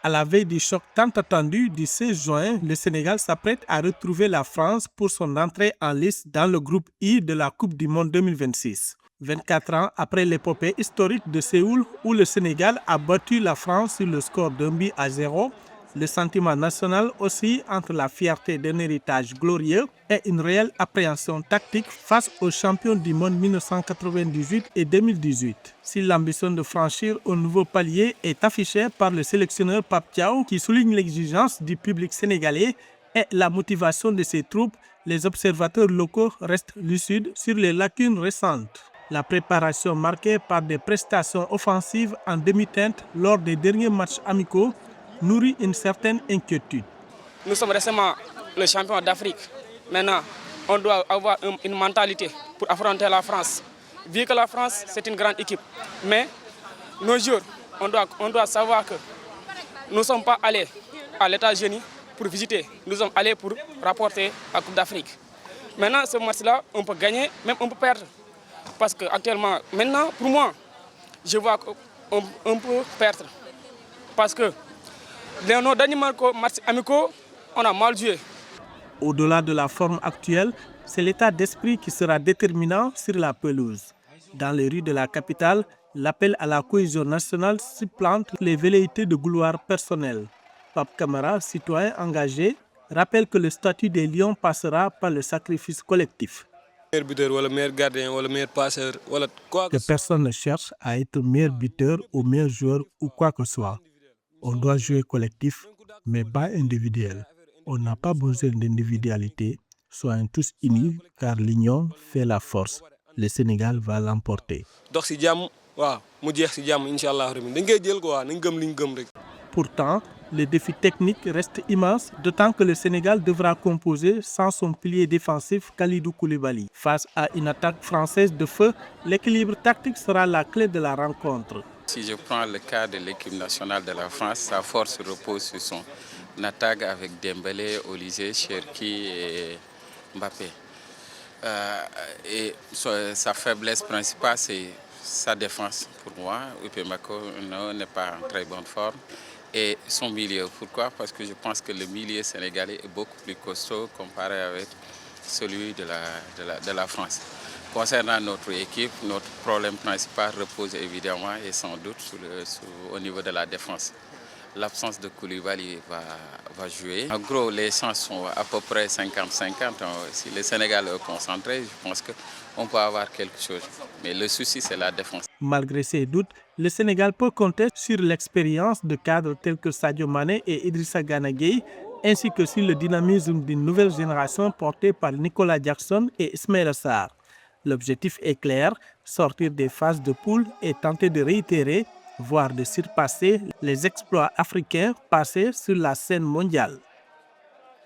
À la veille du choc tant attendu du 16 juin, le Sénégal s'apprête à retrouver la France pour son entrée en lice dans le groupe I de la Coupe du Monde 2026. 24 ans après l'épopée historique de Séoul où le Sénégal a battu la France sur le score d'1-0, le sentiment national oscille entre la fierté d'un héritage glorieux et une réelle appréhension tactique face aux champions du monde 1998 et 2018. Si l'ambition de franchir un nouveau palier est affichée par le sélectionneur Pape Thiaw qui souligne l'exigence du public sénégalais et la motivation de ses troupes, les observateurs locaux restent lucides sur les lacunes récentes. La préparation marquée par des prestations offensives en demi-teinte lors des derniers matchs amicaux nourrit une certaine inquiétude. Nous sommes récemment le champion d'Afrique. Maintenant, on doit avoir une mentalité pour affronter la France. Vu que la France, c'est une grande équipe. Mais nos joueurs, on doit savoir que nous ne sommes pas allés à l'États-Unis pour visiter. Nous sommes allés pour rapporter la Coupe d'Afrique. Maintenant, ce match-là, on peut gagner, même on peut perdre. Parce qu'actuellement, maintenant, pour moi, je vois qu'on peut perdre. Parce que dans nos derniers matchs amicaux, on a mal joué. Au-delà de la forme actuelle, c'est l'état d'esprit qui sera déterminant sur la pelouse. Dans les rues de la capitale, l'appel à la cohésion nationale supplante les velléités de gloire personnelle. Pape Camara, citoyen engagé, rappelle que le statut des lions passera par le sacrifice collectif. Que personne ne cherche à être meilleur buteur ou meilleur joueur ou quoi que ce soit. On doit jouer collectif, mais pas individuel. On n'a pas besoin d'individualité. Soyons tous unis car l'union fait la force. Le Sénégal va l'emporter. Pourtant, le défi technique reste immense, d'autant que le Sénégal devra composer sans son pilier défensif Kalidou Koulibaly. Face à une attaque française de feu, l'équilibre tactique sera la clé de la rencontre. Si je prends le cas de l'équipe nationale de la France, sa force repose sur son attaque avec Dembélé, Olise, Cherki et Mbappé. Et sa faiblesse principale, c'est sa défense pour moi. Upamecano n'est pas en très bonne forme. Et son milieu. Pourquoi? Parce que je pense que le milieu sénégalais est beaucoup plus costaud comparé avec celui de la France. Concernant notre équipe, notre problème principal repose évidemment et sans doute au niveau de la défense. L'absence de Koulibaly va jouer. En gros, les chances sont à peu près 50-50. Si le Sénégal est concentré, je pense qu'on peut avoir quelque chose. Mais le souci, c'est la défense. Malgré ces doutes, le Sénégal peut compter sur l'expérience de cadres tels que Sadio Mané et Idrissa Gana Gueye, ainsi que sur le dynamisme d'une nouvelle génération portée par Nicolas Jackson et Ismaïla Sarr. L'objectif est clair, sortir des phases de poule et tenter de réitérer, voire de surpasser les exploits africains passés sur la scène mondiale.